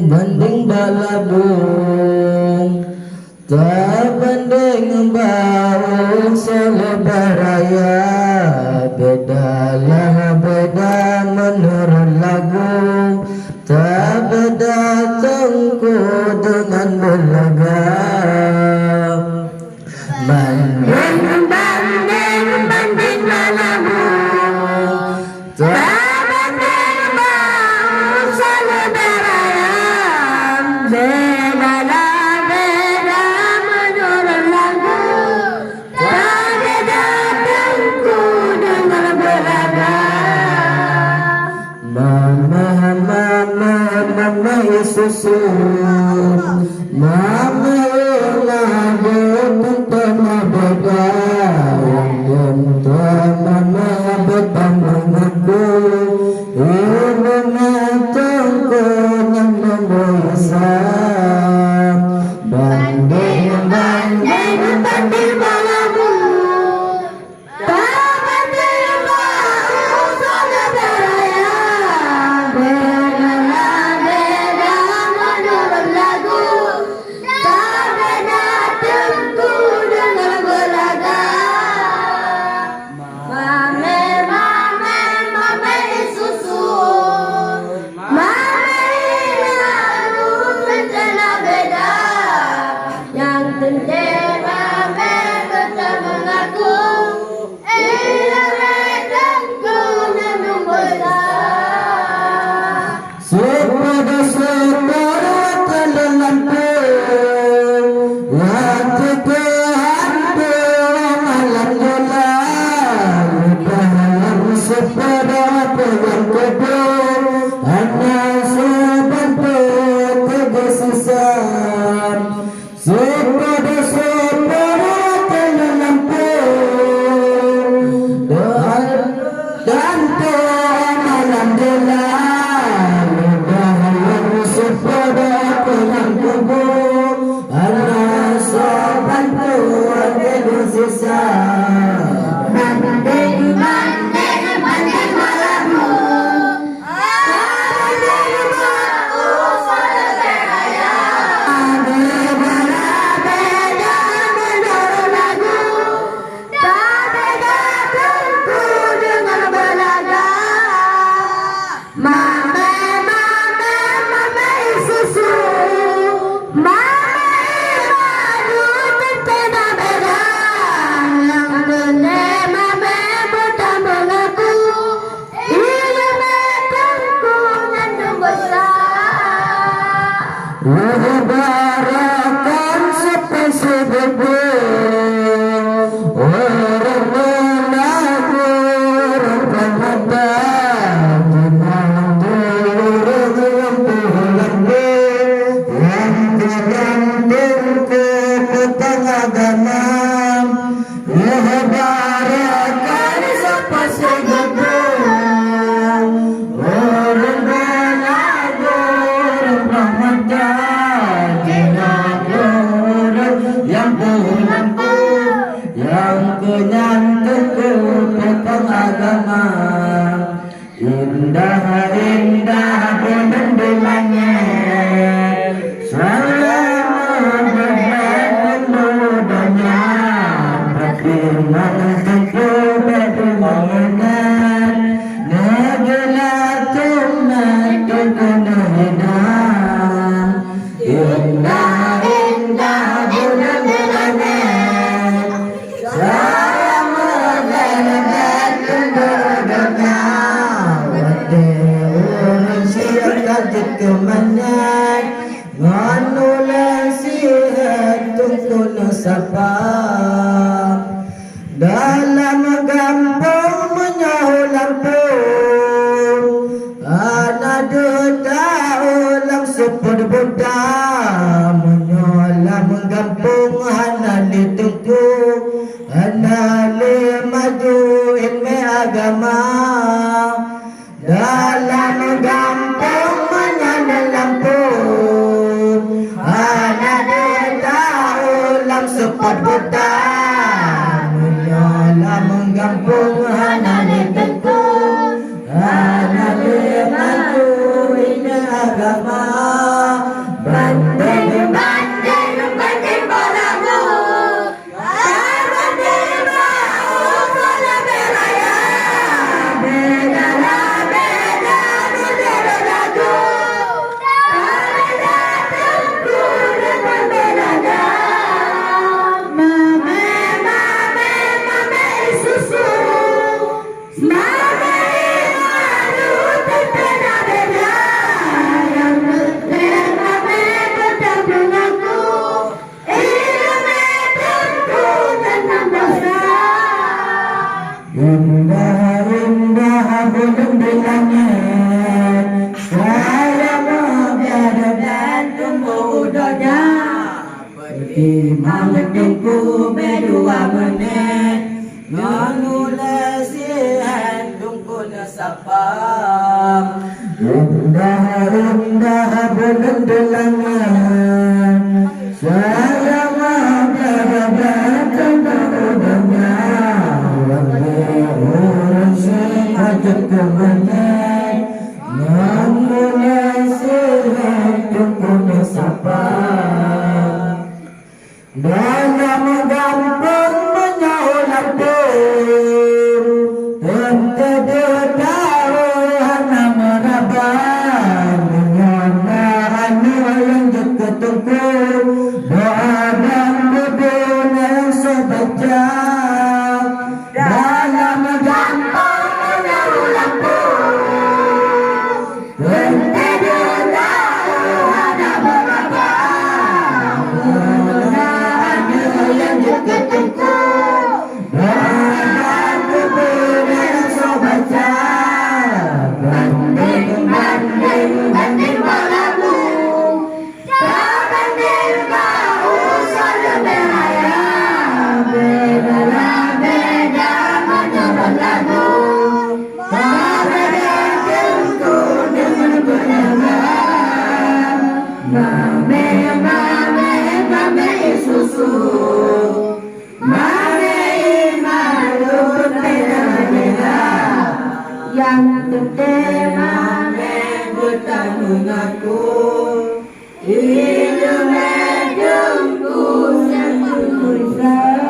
banding balabung, tak banding bau selebaraya. Bedalah beda menurut lagu, tak beda tengku dengan belaga. Banding balabung, tak banding bau selebaraya. Bedalah beda menurut lagu, tak beda tengku dengan belaga. Mama Yesusu, mama lagu tentang beda, yang mama bertambah aku, ibu matangku yang membiasa. Banding balabung, tak banding bau selebaraya. Bedalah beda menurut lagu, tak beda tengku dengan belaga. Mame Isuzu, mame lagu tentang beda, yang penting mame bertemu aku, ilahi tengku dengan belaga. Sepeda telenganku, waktu kehantu malam gelap. Dalam sepeda pegang kedua, hanya sebantu tegesisam. Sepeda telenganku, dan malam gelap. Dalam sepeda pegang kedua, hanya sebantu tegesisam. Banding balabung, tak banding bau selebaraya. Bedalah beda menurut lagu, tak beda tengku dengan belaga. Mame Isuzu, mame lagu tentang beda, yang penting mame bertemu aku, ilahi tengku dengan besar. Lebaran sepesi berbun, orang mengaku orang Ramadan. Memang turun yang pulang yang tergantung ke petang agama. Lebaran sepesi berbun, orang mengaku orang Ramadan. Yang pulang yang kenyang ke petang agama. Indah penampilannya, selama berbadan mudanya. Bagaimana tentu bermangan, negara tumat kenahidan. Indah penampilannya, selama berbadan mudanya. Orang sihat kemanat, nganulah sihat tunggu nasapa. Dalam gampang menyahu lampung, anak duta ulang sepuluh buta. Menyolam gampung hana ditunggu, hana majuin me agama. Dalam gampang menyala lampung, anak duta ulang sepuluh buta. Menyolam gampung hana ditunggu, Imam tunggu berdua menit Nganu lesihan tunggu nasapam Rendah-rendah bergendelangan Saya mabah-babah tenang-tenangnya Wabih sehajat kemenit Nganu lesihan tunggu nasapam dalam gampang menyaulat pun Ente tahu hana merabah Menyana anu yang dekat tungku Doa dan bubun yang sebaca dalam gampang menyaulat pun Ente tahu hana merabah ketengku dan kubur yang sobaca banding malamu banding kau selalu beraya beda menurut lagu beda tengku dengan berlebihan mame susu yang tertema bertanggung aku hidup hidupku sempurna.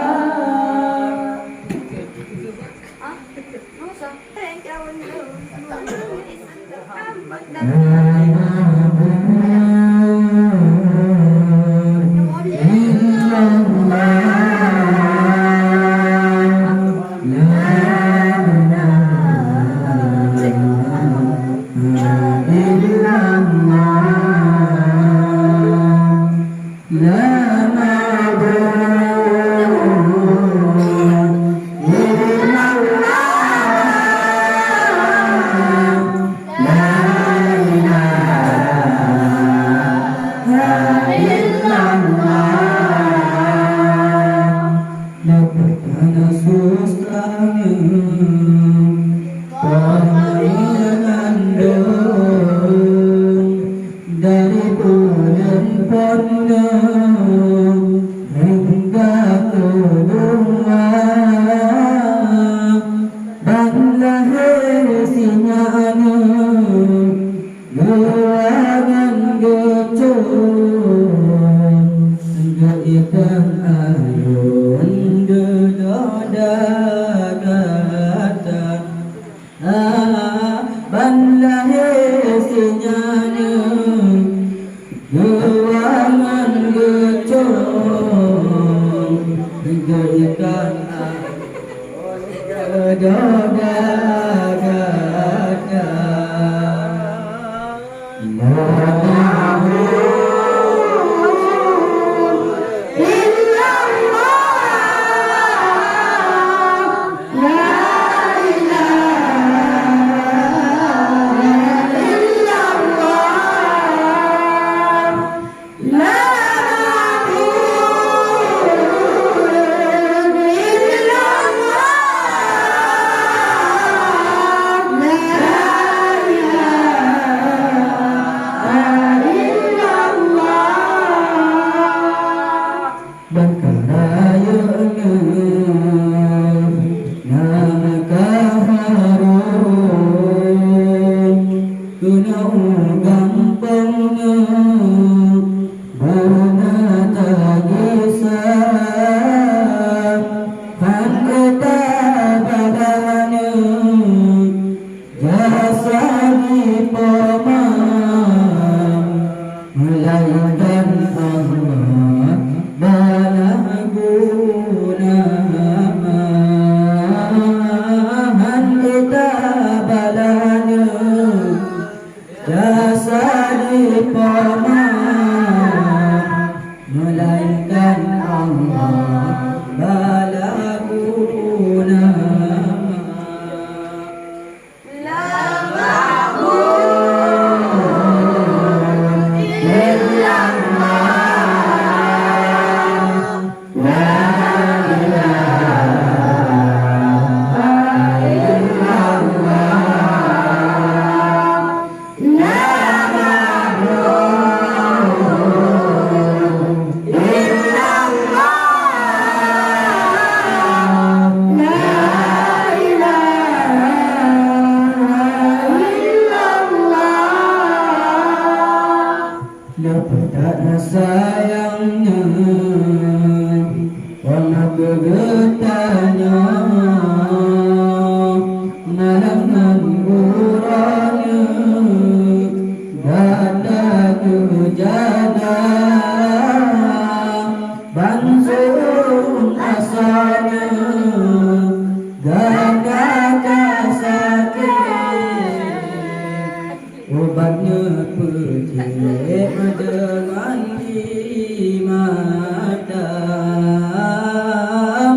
mata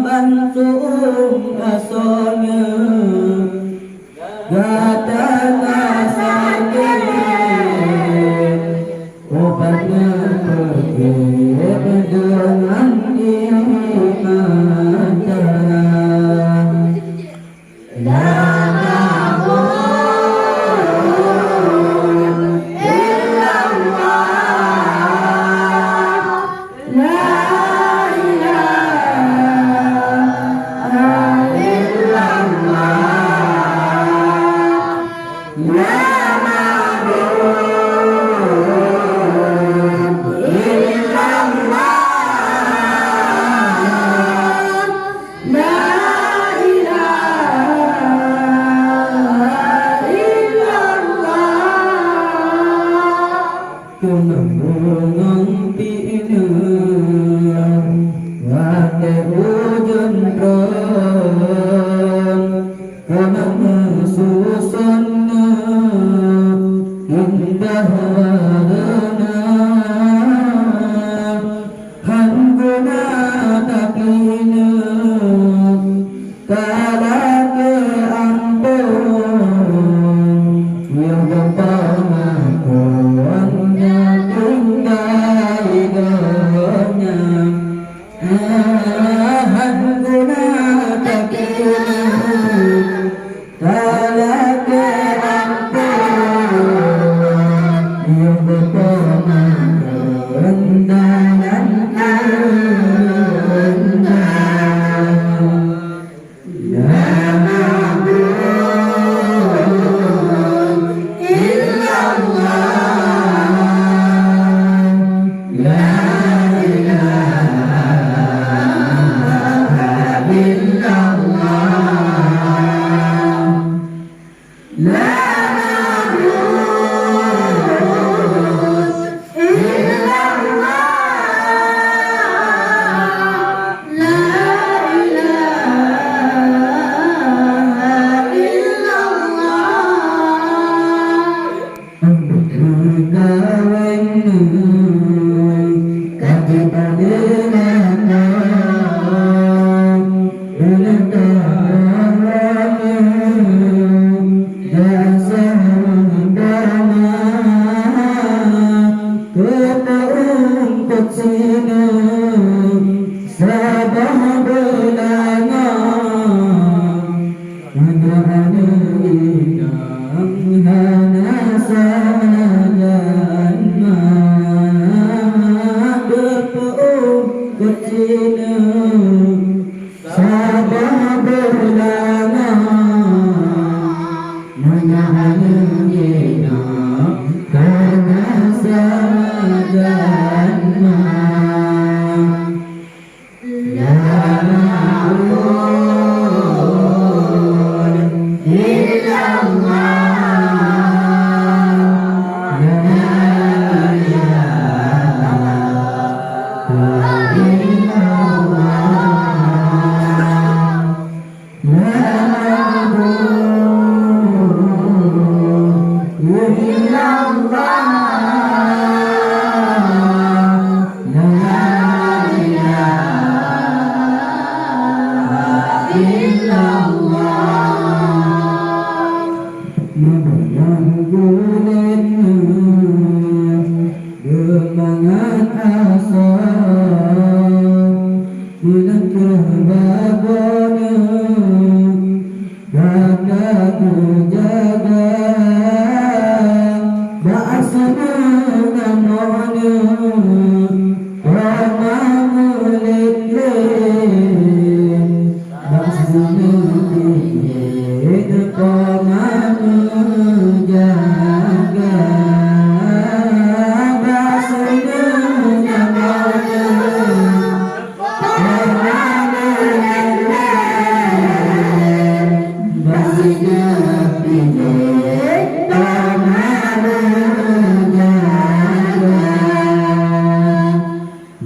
bantung asonya gatana sakit obatnya pergi dengan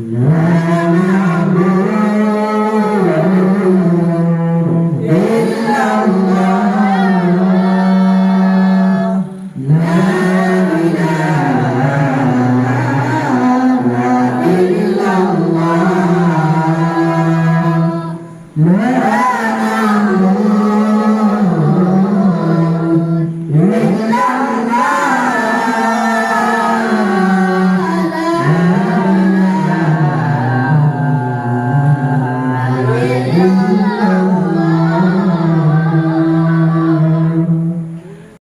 La illallah